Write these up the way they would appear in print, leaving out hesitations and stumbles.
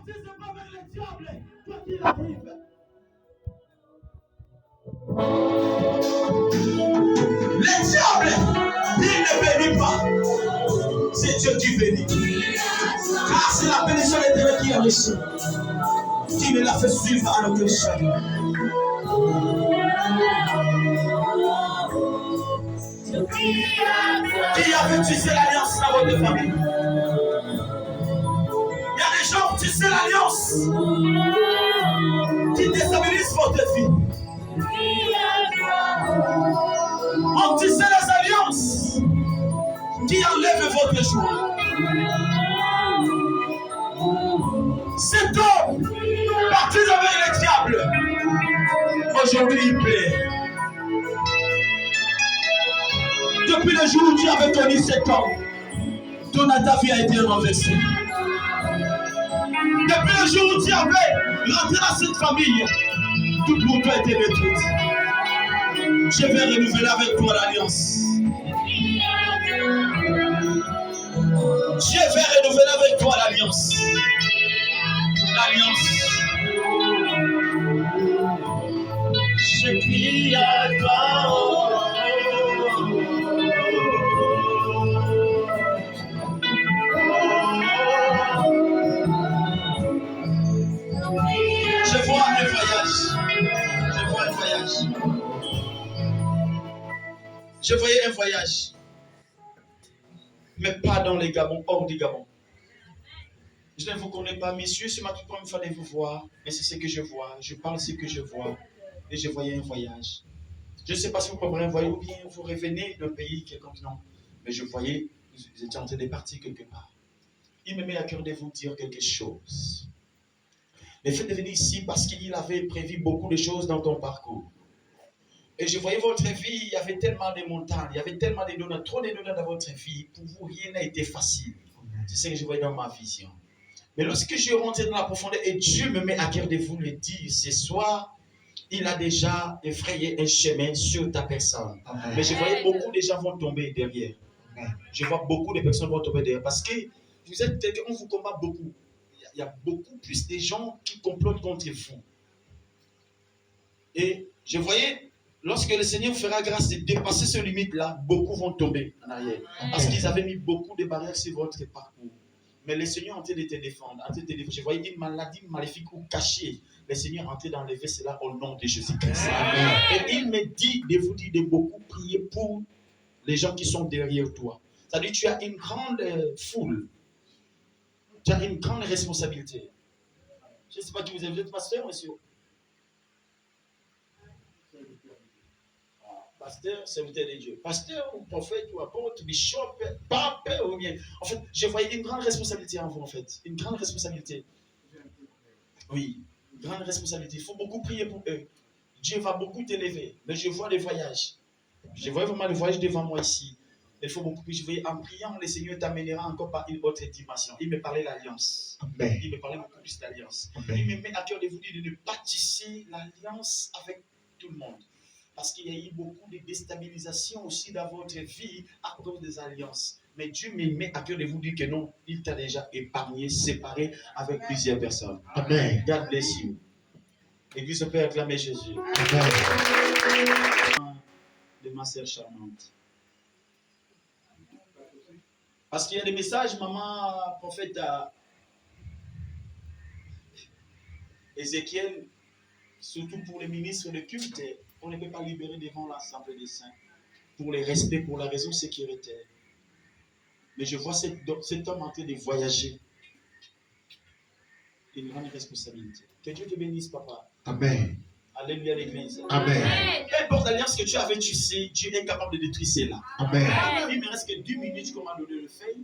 n'anticipes pas avec le diable, quoi qu'il arrive. Le diable, il ne bénit pas. C'est Dieu qui bénit. Car c'est la bénédiction de l'Éternel qui enrichit, qui ne l'a fait suivre à notre chemin. Qui a fait tisser l'alliance dans votre famille? Il y a des gens qui tissent l'alliance qui déstabilisent votre vie. On tisse les alliances qui enlèvent votre joie. Cet homme parti avec le diable, aujourd'hui il plaît. Depuis le jour où tu avais connu cet homme, ta vie a été renversée. Depuis le jour où tu avais rentré dans cette famille, tout pour toi a été détruit. Je vais renouveler avec toi l'alliance. Je vais renouveler avec toi l'alliance. L'alliance. Je crie à toi. Je vois un voyage. Je vois un voyage. Je voyais un voyage. Mais pas dans les Gabons, hors du Gabon. Je ne vous connais pas, messieurs, c'est ma toute première fois de vous voir, mais c'est ce que je vois. Je parle ce que je vois. Et je voyais un voyage. Je ne sais pas si vous comprenez un voyage ou bien vous revenez d'un pays qui est continent. Mais je voyais, vous étiez en train de partir quelque part. Il me met à cœur de vous dire quelque chose. Le fait de venir ici parce qu'il avait prévu beaucoup de choses dans ton parcours. Et je voyais votre vie, il y avait tellement de montagnes, il y avait tellement de douleurs, trop de douleurs dans votre vie. Pour vous, rien n'a été facile. C'est ce que je voyais dans ma vision. Mais lorsque je rentre dans la profondeur et Dieu me met à cœur de vous le dire ce soir, il a déjà effrayé un chemin sur ta personne. Amen. Mais je voyais beaucoup de gens vont tomber derrière. Amen. Je vois beaucoup de personnes vont tomber derrière. Parce que vous êtes quelqu'un, on vous combat beaucoup. Il y a beaucoup plus de gens qui complotent contre vous. Et je voyais, lorsque le Seigneur vous fera grâce de dépasser ce limite-là, beaucoup vont tomber en arrière. Parce qu'ils avaient mis beaucoup de barrières sur votre parcours. Mais le Seigneur est en train de te défendre. Je voyais une maladie maléfique ou cachée. Le Seigneur est en train d'enlever cela au nom de Jésus-Christ. Et il me dit de vous dire de beaucoup prier pour les gens qui sont derrière toi. C'est-à-dire que tu as une grande foule. Tu as une grande responsabilité. Je ne sais pas qui vous êtes pasteur, monsieur. Pasteur, serviteur de Dieu. Pasteur ou prophète ou apôtre, bishop, pape ou bien. En fait, je voyais une grande responsabilité en vous, en fait. Une grande responsabilité. Oui, une grande responsabilité. Il faut beaucoup prier pour eux. Dieu va beaucoup t'élever. Mais je vois des voyages. Je vois vraiment des voyages devant moi ici. Il faut beaucoup prier. Je voyais en priant, le Seigneur t'amènera encore par une autre dimension. Il me parlait de l'alliance. Il me parlait beaucoup plus d'alliance. Il me met à cœur de vous dire de ne pas tisser l'alliance avec tout le monde. Parce qu'il y a eu beaucoup de déstabilisation aussi dans votre vie à cause des alliances. Mais Dieu me met à cœur de vous dire que non, il t'a déjà épargné, séparé avec plusieurs personnes. Amen. God bless you. L'église peut acclamer Jésus. Amen. De ma sœur charmante. Parce qu'il y a des messages, maman, prophète Ézéchiel, surtout pour les ministres de culte. On ne peut pas libérer devant l'Assemblée des saints pour les respects, pour la raison sécuritaire. Mais je vois cet homme en train de voyager. Une grande responsabilité. Que Dieu te bénisse, papa. Amen. Alléluia, l'église. Amen. Peu importe l'alliance que tu avais, tu sais, Dieu est capable de détruire cela. Amen. Il me reste que 2 minutes comme à donner le fait.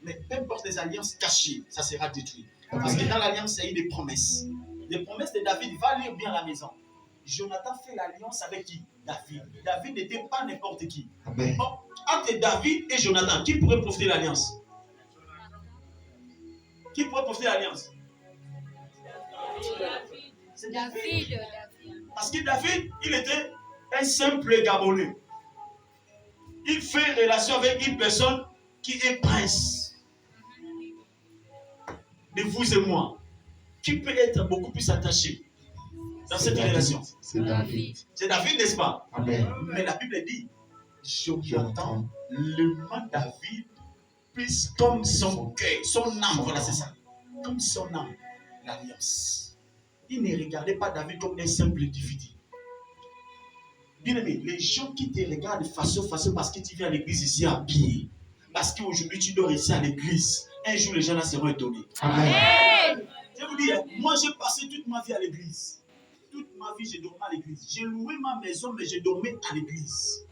Mais peu importe les alliances cachées, ça sera détruit. Amen. Parce que dans l'alliance, il y a eu des promesses. Les promesses de David, va lire bien à la maison. Jonathan fait l'alliance avec qui? David. David n'était pas n'importe qui. Amen. Bon, entre David et Jonathan, qui pourrait profiter de l'alliance? Qui pourrait profiter de l'alliance? C'est David. Parce que David, il était un simple Gabonais. Il fait relation avec une personne qui est prince. De vous et moi. qui peut être beaucoup plus attaché dans cette relation? C'est David. C'est David, n'est-ce pas? Amen. Mais la Bible dit, Jonathan, le David, plus comme son cœur, son âme, voilà, c'est ça. Comme son âme, l'alliance. Il ne regardait pas David comme un simple individu. Bien aimé, les gens qui te regardent façon parce que tu viens à l'église ici habillé, parce qu'aujourd'hui tu dors ici à l'église, un jour les gens là seront étonnés. Amen. Je vous dis, moi j'ai passé toute ma vie à l'église. Toute ma vie, j'ai dormi à l'église. J'ai loué ma maison, mais j'ai dormi à l'église.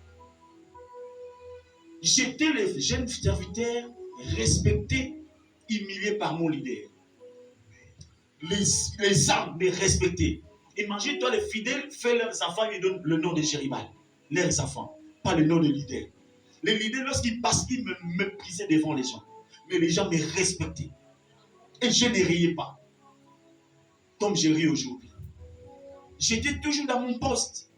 J'étais le jeune serviteur respecté, humilié par mon leader. Les âmes me respectaient. Imagine-toi, les fidèles font leurs enfants, ils donnent le nom de Jéribal. Leurs enfants, pas le nom de leader. Les leaders, lorsqu'ils passent, ils me méprisaient devant les gens. Mais les gens me respectaient. Et je ne riais pas. Comme je ris aujourd'hui. J'étais toujours dans mon poste.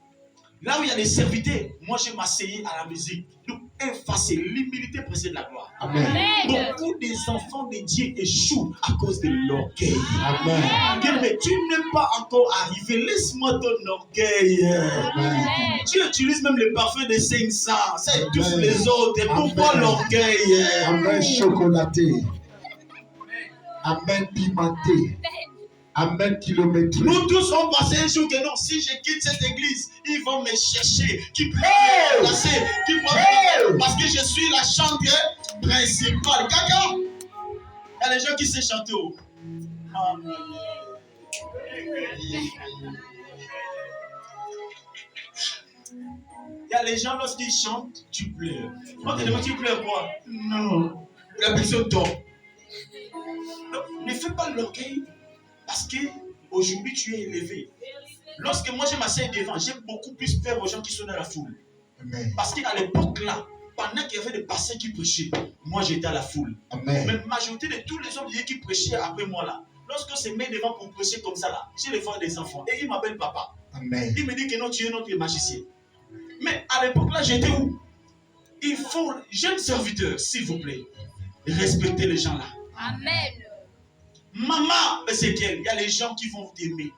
Là où il y a les serviteurs, moi je m'asseyais à la musique. Donc, effacer, l'humilité précède la gloire. Amen. Beaucoup des enfants de Dieu échouent à cause de l'orgueil. Amen. Mais tu n'es pas encore arrivé, laisse-moi ton orgueil. Amen. Tu utilises même le parfum de 500, ça étouffe Amen. les autres. Et pourquoi Amen. l'orgueil? Amen chocolaté. Amen pimenté. Amen kilométrique. Nous tous on passé un jour que non, si je quitte cette église, ils vont me chercher, qui peuvent me placer, qui peuvent parce que je suis la chanteuse principale. Caca, il y a les gens qui savent chanter. Il y a les gens lorsqu'ils chantent, tu pleures. Moi te demande, tu pleures quoi? Non. La personne dort. Donc, ne fais pas l'orgueil. Parce que aujourd'hui tu es élevé. Lorsque moi je m'assieds devant, j'ai beaucoup plus peur aux gens qui sont dans la foule. Amen. Parce qu'à l'époque là, pendant qu'il y avait des pasteurs qui prêchaient, moi j'étais à la foule. Amen. Mais la majorité de tous les hommes qui prêchaient après moi là, lorsqu'on se met devant pour prêcher comme ça là, j'ai les voir des enfants et ils m'appellent papa. Amen. Il me dit que non, tu es notre magicien. Mais à l'époque là, j'étais où? Il faut, jeunes serviteurs, s'il vous plaît, respectez les gens là. Amen. Maman, c'est qu'elle, il y a les gens qui vont t'aimer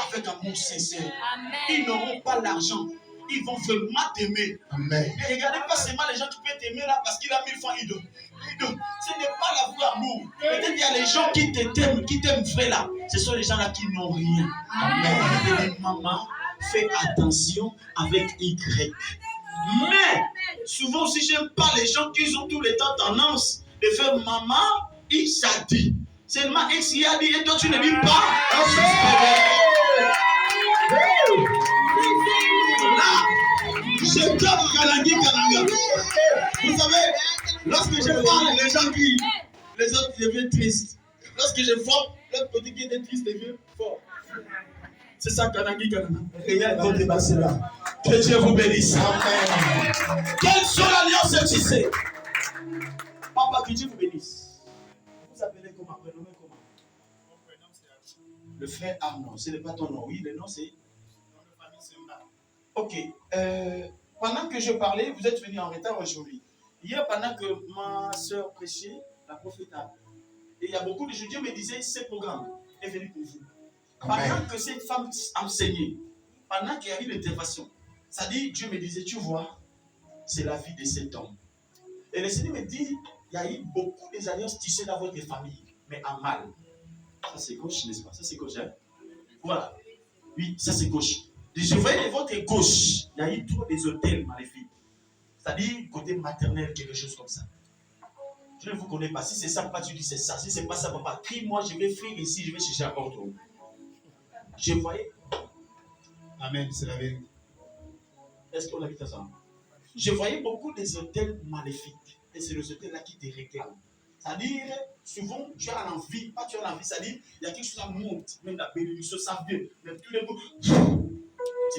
avec amour sincère. Amen. Ils n'auront pas l'argent. Ils vont vraiment t'aimer. Amen. Et regardez pas seulement les gens qui peuvent t'aimer là parce qu'il a 1000 francs, il donne. Ce n'est pas la vraie amour. Peut-être qu'il y a les gens qui t'aiment vrai là. Ce sont les gens là qui n'ont rien. Amen. Maman, fais attention avec Y. Mais souvent aussi, j'aime pas les gens qui ont tout le temps tendance de faire maman, X a dit. Seulement X qui a dit et toi tu ne dis pas. Là, je tape Kalangi Kalanga. Vous savez, lorsque je parle, les gens crient. Les autres deviennent tristes. Lorsque je frappe, l'autre côté qui est triste devient fort. C'est ça Kalangi Kalanga. Regarde votre débat, c'est là. Que Dieu vous bénisse. Amen. Quelle sont l'alliance tissée? Papa, que Dieu vous bénisse. Vous appelez comment? Prénommé comment? Mon prénom c'est Arnaud. Le frère Arnaud, ce n'est pas ton nom. Oui, le nom c'est? Nom de famille c'est Mba. Ok. Pendant que je parlais, vous êtes venu en retard aujourd'hui. Hier, pendant que ma soeur prêchait, la prophétale, et il y a beaucoup de gens qui me disaient, ce programme est venu pour vous. Amen. Pendant que cette femme enseignait, pendant qu'il y a eu l'intervention, ça dit, Dieu me disait, tu vois, c'est la vie de cet homme. Et le Seigneur me dit, il y a eu beaucoup des alliances tissées dans votre famille, mais en mal. Ça c'est gauche, n'est-ce pas? Ça c'est gauche, hein? Voilà. Oui, ça c'est gauche. Je voyais de votre gauche, il y a eu trop des hôtels maléfiques. C'est-à-dire, côté maternel, quelque chose comme ça. Je ne vous connais pas. Si c'est ça, papa, tu dis c'est ça. Si c'est pas ça, papa, crie-moi, je vais fuir ici, je vais chercher à porte. Je voyais. Amen, c'est la vérité. Est-ce qu'on habite ensemble? Je voyais beaucoup des hôtels maléfiques. Et c'est les hôtels-là qui te réclament. C'est-à-dire, souvent, tu as l'envie, pas tu as l'envie, c'est-à-dire, il y a quelque chose qui monte, même la bénédiction, ça vient, même tous les mots, tu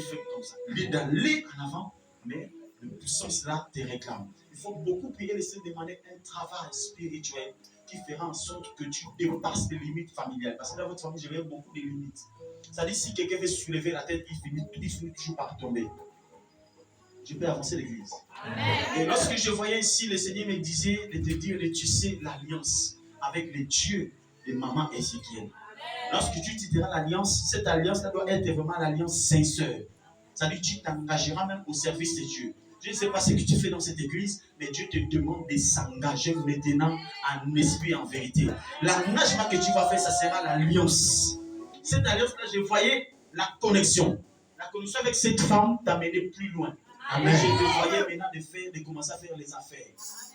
fais comme ça. D'aller en avant, mais la puissance là te réclame. Il faut beaucoup prier, laisser demander un travail spirituel qui fera en sorte que tu dépasses les limites familiales. Parce que dans votre famille, je vois beaucoup de limites. C'est-à-dire, si quelqu'un veut soulever la tête, il finit toujours par tomber. Je peux avancer l'église. Et lorsque je voyais ici, le Seigneur me disait de te dire de tisser l'alliance avec les dieux de maman Ézéchiel. Lorsque tu titeras l'alliance, cette alliance-là doit être vraiment l'alliance sincère. C'est-à-dire que tu t'engageras même au service de Dieu. Je ne sais pas ce que tu fais dans cette église, mais Dieu te demande de s'engager maintenant en esprit et en vérité. L'engagement que tu vas faire, ça sera l'alliance. Cette alliance-là, je voyais la connexion. La connexion avec cette femme t'a mené plus loin. Amen. Je te voyais maintenant de commencer à faire les affaires.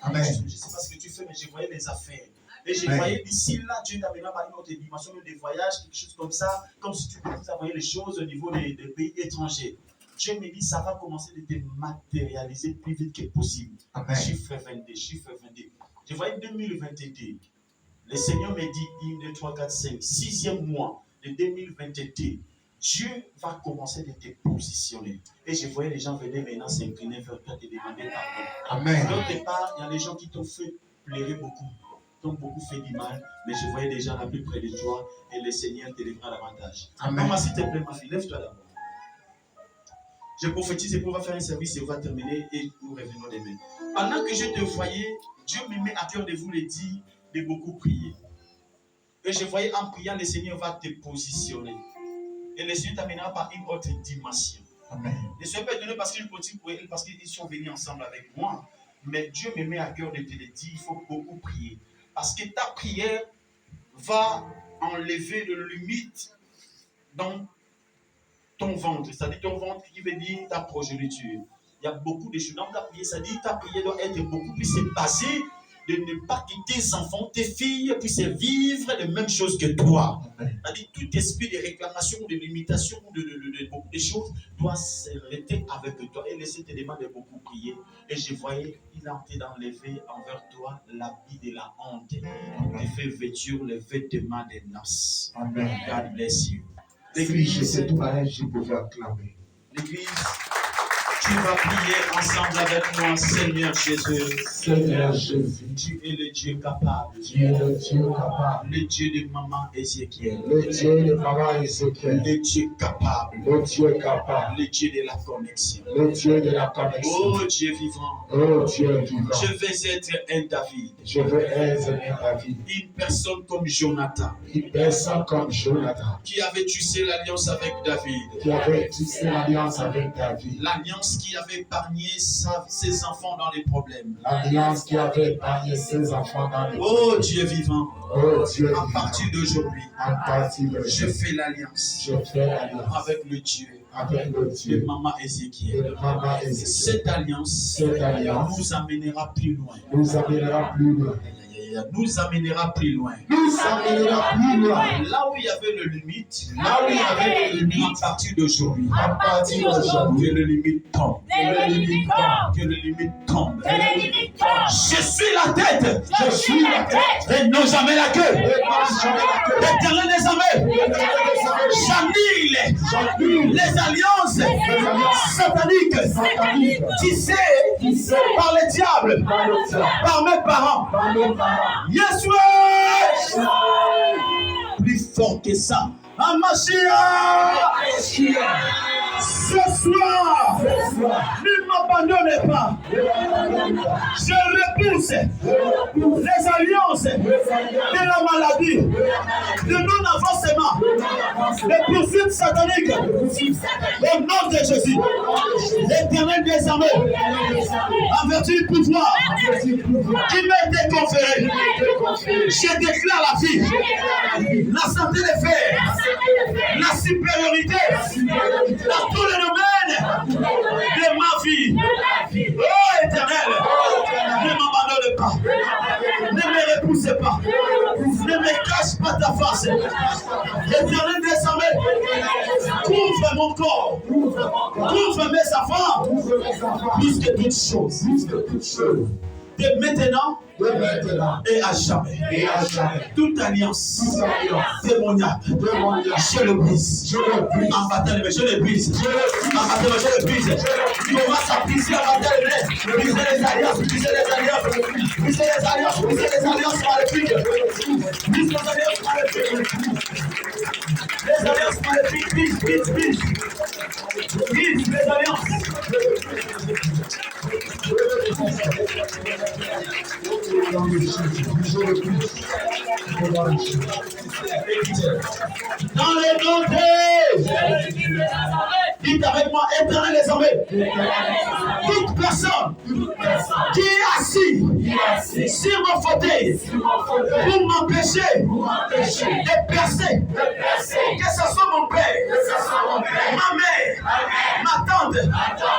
Amen. Je ne sais pas ce que tu fais, mais je voyais les affaires. Et je Amen. voyais d'ici là, Dieu t'a mené à une autre dimension, des voyages, quelque chose comme ça, comme si tu commençais à voir les choses au niveau des pays étrangers. Dieu me dit, ça va commencer de te matérialiser plus vite que possible. Amen. Chiffre 22, chiffre 22. Je voyais 2022. Le Seigneur me dit, 1, 2, 3, 4, 5, 6e mois de 2022. Dieu va commencer de te positionner. Et je voyais les gens venir maintenant s'incliner vers toi, te demander pardon. Amen. D'autre part, il y a des gens qui t'ont fait pleurer beaucoup, t'ont beaucoup fait du mal, mais je voyais des gens là plus près de toi et le Seigneur te lèvera davantage. Amen. Maman, s'il te plaît, ma fille, lève-toi d'abord. Je prophétise et on va faire un service et on va terminer et nous revenons demain. Pendant que je te voyais, Dieu me met à cœur de vous le dire, de beaucoup prier. Et je voyais en priant, le Seigneur va te positionner. Et le Seigneur t'amènera par une autre dimension. Amen. Ne soyez pas étonné parce que je continue pour eux, parce qu'ils sont venus ensemble avec moi. Mais Dieu me met à cœur de te le dire, il faut beaucoup prier. Parce que ta prière va enlever le limite dans ton ventre. C'est-à-dire ton ventre qui veut dire ta progéniture. Il y a beaucoup de choses dans ta prière. C'est-à-dire ta prière doit être beaucoup plus basée de ne pas que tes enfants, tes filles puissent vivre les mêmes choses que toi. C'est-à-dire tout esprit de réclamation, de limitation, de beaucoup de choses doit s'arrêter avec toi et laisser te demander de beaucoup prier. Et je voyais, il a envie d'enlever envers toi l'habit de la honte. Il te fait vêtir les vêtements des noces. Amen. God bless you. Si L'église, j'étais tout pareil, je pouvais acclamer. l'église, tu vas prier ensemble avec moi, Seigneur Jésus. Seigneur Jésus, Tu es le Dieu capable, tu es le Dieu capable, le Dieu de maman Ézéchiel, le Dieu de maman Ézéchiel, le Dieu capable, le Dieu capable, le Dieu de la connexion. le Dieu de la connexion. Oh Dieu vivant, Oh Dieu vivant, je vais être un David, je veux être un David, une personne comme Jonathan, une personne comme Jonathan, qui avait tissé l'alliance avec David, qui avait tissé l'alliance avec David, l'alliance qui avait épargné ses enfants dans les problèmes. l'alliance qui avait épargné ses enfants dans les Oh Dieu vivant, Oh Dieu à vivant, partir d'aujourd'hui, à partir de je fais l'alliance je fais l'alliance avec le Dieu avec le de Dieu maman de Ézéchiel. maman Ézéchiel. Cette alliance Cette alliance nous amènera plus loin. nous amènera plus loin. Nous amènera plus loin. Nous amènera plus loin. Là où il y avait le limite, Là où il y avait des limites, à partir d'aujourd'hui, à partir d'aujourd'hui, que le limite tombe. que les limites tombent. Que le limite tombe. Que les limites tombent. Je suis la tête Je suis la tête et non jamais la queue. et pas jamais la queue. L'éternel des armées, j'annule J'annule les alliances sataniques satanique tissées qui sait par le diable, par le diable, par mes parents. par nos parents. Yes, plus fort que ça. Amashia, ce soir, ne m'abandonnez pas. Je repousse les alliances de la maladie, de non-avancement, des poursuites sataniques. Au nom de Jésus, l'Éternel des armées, en vertu du pouvoir qui m'est déconféré, je déclare la vie, la santé des fers, la supériorité dans tous les domaines de ma vie. Oh Éternel, ne m'abandonne pas, ne me repousse pas, ne me cache pas ta face. Éternel des armées, couvre mon corps, couvre mes enfants, plus que toutes choses, de maintenant De maintenant et à jamais. et à jamais. Toute alliance Toute alliance démoniaque, démoniaque, je le brise. je le brise. En bataille, je le brise. En bataille, je le brise. Il commence à briser en bataille, briser les alliances, briser les alliances, briser les alliances, briser les alliances maléfiques. Brise les alliances maléfiques. Les alliances maléfiques, brise. Brise les alliances. Dans le Jésus, je le brise. Au nom de Jésus. Dans le nom de Jésus. Dites avec moi, Éternel des armées. Toute personne qui est assis sur mon fauteuil pour m'empêcher de percer, que ce soit mon père, ma mère, ma tante,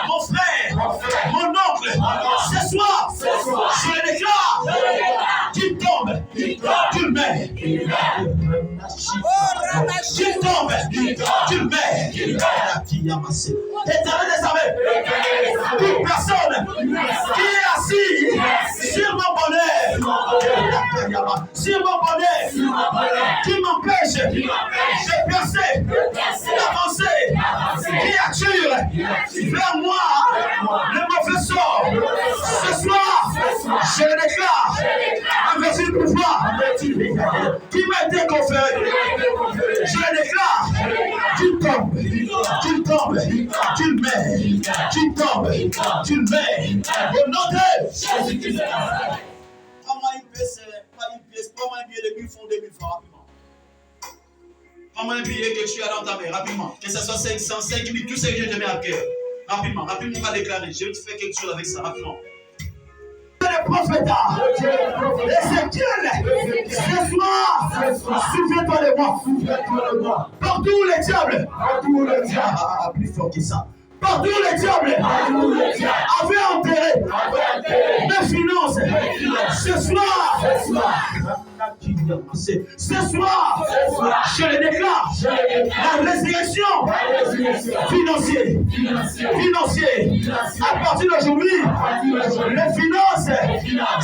mon frère, mon oncle, ce soir, je le déclare, qu'il tombe, qu'il meurt. Qu'il tombe, qu'il meurt. Éternel des armées, toute personne qui est assise sur mon bonheur, sur mon bonheur, qui m'empêche de percer, d'avancer, qui attire vers moi le mauvais sort. Ce soir, je le déclare, en vertu du pouvoir qui m'a été conféré. Je le déclare, qu'il tombe, qu'il tombe, qu'il meurt, qu'il tombe, qu'il meurt. Au nom de Jésus-Christ. Prends-moi une pièce, prends-moi un billet de 1000 francs, 2000 francs, rapidement. Prends-moi un billet que tu as dans ta main, rapidement. Que ce soit 500, 5000, tout ce que Dieu te met à cœur. Rapidement, rapidement, on va déclarer. Je vais te faire quelque chose avec ça, rapidement. Le prophète, Ézéchiel, ce soir, souviens-toi de moi. Partout les diables, plus fort que ça. Partout les diables avaient enterré mes finances. Ce soir, je le déclare, la résurrection financière. À partir d'aujourd'hui, les finances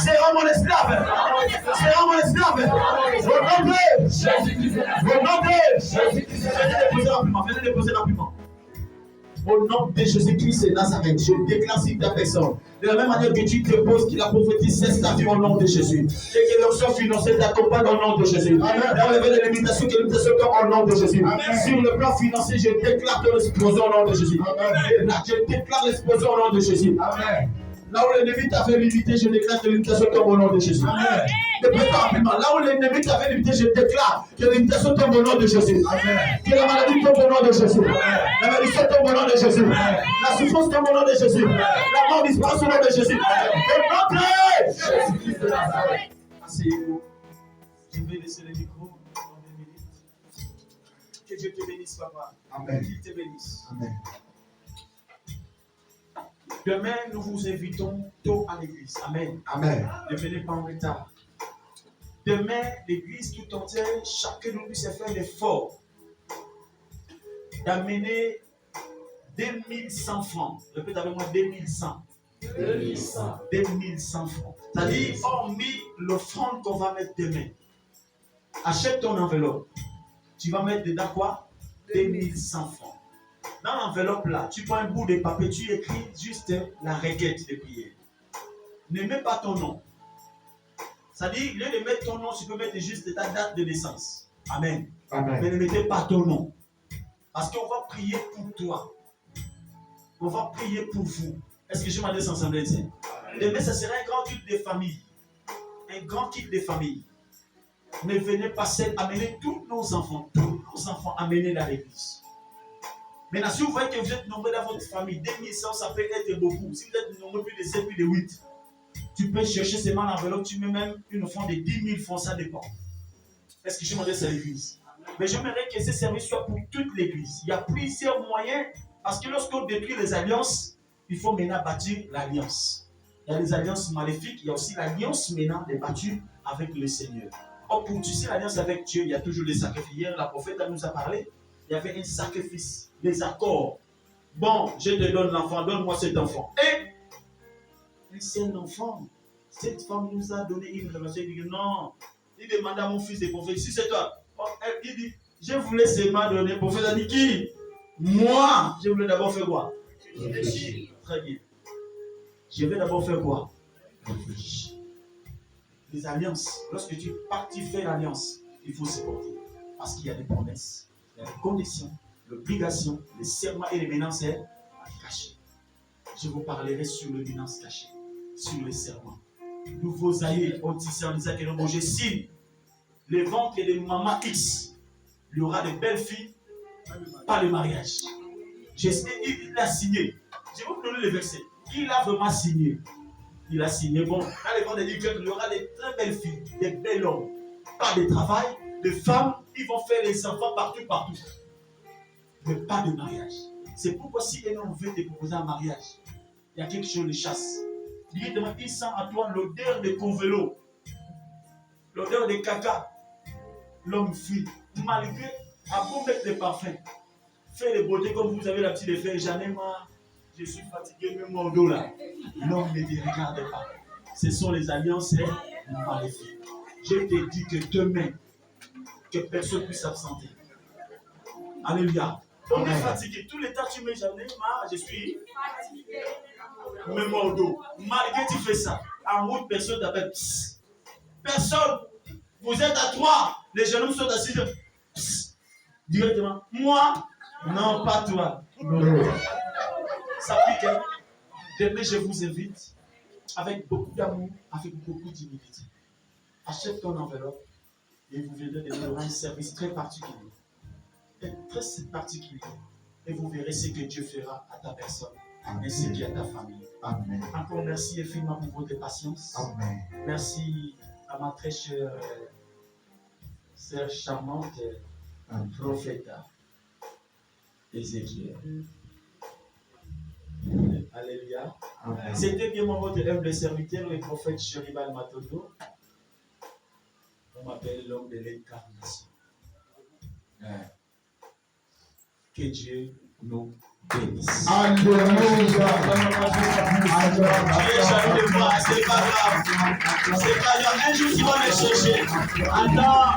seront mon esclave. Au nom de Jésus-Christ. Venez déposer rapidement. Au nom de Jésus-Christ de Nazareth, je déclare sur ta personne. De la même manière que tu te poses, qu'il a prophétisé cesse ta vie au nom de Jésus. Et que l'option financière t'accompagne au nom de Jésus. D'enlever les limitations que l'imitation tombe au nom de Jésus. Sur le plan financier, je déclare ton explosion au nom de Jésus. Je déclare l'explosion au nom de Jésus. Amen. Là où l'ennemi t'avait limité, je déclare que l'imitation tombe au nom de Jésus. Amen. Là où l'ennemi t'avait limité, je déclare que l'imitation tombe au nom de Jésus. Amen. Que la maladie tombe au nom de Jésus. Amen. La malédiction tombe au nom de Jésus. Amen. La souffrance tombe au nom de Jésus. Amen. La mort disparaît au nom de Jésus. Au nom de Jésus-Christ de Nazareth. Asseyez-vous. Je vais laisser le micro pendant 2 minutes. Que Dieu te bénisse, papa. Amen. Qu'il te bénisse. Amen. Demain, nous vous invitons tôt à l'église. Amen. Amen. Ne venez pas en retard. Demain, l'église tout entière, chacun de nous puisse faire l'effort d'amener 2100 francs. Répète avec moi, 2100. 2100 francs. C'est-à-dire, hormis l'offrande qu'on va mettre demain. Achète ton enveloppe. Tu vas mettre dedans quoi? 2100 francs. Dans l'enveloppe là, tu prends un bout de papier, tu écris juste la requête de prière. Ne mets pas ton nom. C'est-à-dire, au lieu de mettre ton nom, tu peux mettre juste ta date de naissance. Amen. Amen. Mais ne mettez pas ton nom. Parce qu'on va prier pour toi. On va prier pour vous. Est-ce que je m'adresse ensemble? Demain, ce sera un grand culte de famille. Un grand culte de famille. Ne venez pas seul, amenez tous nos enfants. Tous nos enfants, amenez dans l'église. Maintenant, si vous voyez que vous êtes nombreux dans votre famille, 2100, ça peut être beaucoup. Si vous êtes nombreux plus de 7, plus de 8, tu peux chercher seulement l'enveloppe, tu mets même une offrande de 10 000 francs, ça dépend. Est-ce que je m'adresse à l'église? Mais j'aimerais que ce service soit pour toute l'église. Il y a plusieurs moyens, parce que lorsqu'on détruit les alliances, il faut maintenant bâtir l'alliance. Il y a les alliances maléfiques, il y a aussi l'alliance maintenant débattue avec le Seigneur. Or, pour tisser l'alliance avec Dieu, il y a toujours des sacrifices. Hier, la prophète nous a parlé, il y avait un sacrifice, des accords. Bon, je te donne l'enfant, donne-moi cet enfant. Et c'est un enfant. Cette femme nous a donné une révélation. Il dit non. Il demande à mon fils de prophète, si c'est toi. Il dit, je voulais seulement donner. Le prophète a dit qui? Moi. Je voulais d'abord faire quoi? Réfléchir. Très bien. Je vais d'abord faire quoi? Réfléchir. Les alliances. Lorsque tu pars, tu fais l'alliance. Il faut se porter. Parce qu'il y a des promesses, il y a des conditions, l'obligation, les serments et les menaces cachées. Je vous parlerai sur les menaces cachées, sur les serments. Nouveaux aïeux ont tissé en disant que le mot je signe. les ventres de maman X, il y aura de belles filles, pas le mariage. Il a signé. Je vais vous donner le verset. Il a vraiment signé. Il a signé. Bon, dans les ventres de X, il y aura de très belles filles, des belles hommes, pas de travail, de femmes, ils vont faire les enfants partout, partout. Mais pas de mariage. C'est pourquoi si un homme veut te proposer un mariage, il y a quelque chose de chasse. Il sent à toi l'odeur de convelo, l'odeur de caca. L'homme fuit. Malgré, à beau mettre des parfums, faire les beautés comme vous avez l'habitude de faire, j'en ai marre, je suis fatigué, même mon dos là. L'homme ne te regarde pas. Ce sont les alliances maléfiques. Je te dis que demain, que personne puisse s'absenter. Alléluia. On est fatigué. Tout le temps, tu me dis, j'en ai marre, je suis fatigué. Même mon dos. Malgré tu fais ça, en route, personne t'appelle. Personne. Vous êtes à 3. Les jeunes hommes sont assis. Directement. Moi? Non, pas toi. Non. Ça pique. Hein? Demain, je vous invite avec beaucoup d'amour, avec beaucoup d'humilité. Achète ton enveloppe et vous verrez de un service très particulier. Très particulier. Et vous verrez ce que Dieu fera à ta personne. Ainsi qu'à ta famille. Amen. Encore merci infiniment pour votre patience. Amen. Merci à ma très chère sœur charmante, prophète Ézéchiel. Alléluia. Amen. C'était bien mon votre humble serviteur, le prophète Chéribal Matodo. On m'appelle l'homme de l'incarnation. Que Dieu nous bénisse. Alléluia. Tu es jaloux de moi, c'est pas grave. C'est pas grave. Un jour, tu vas me chercher. Attends.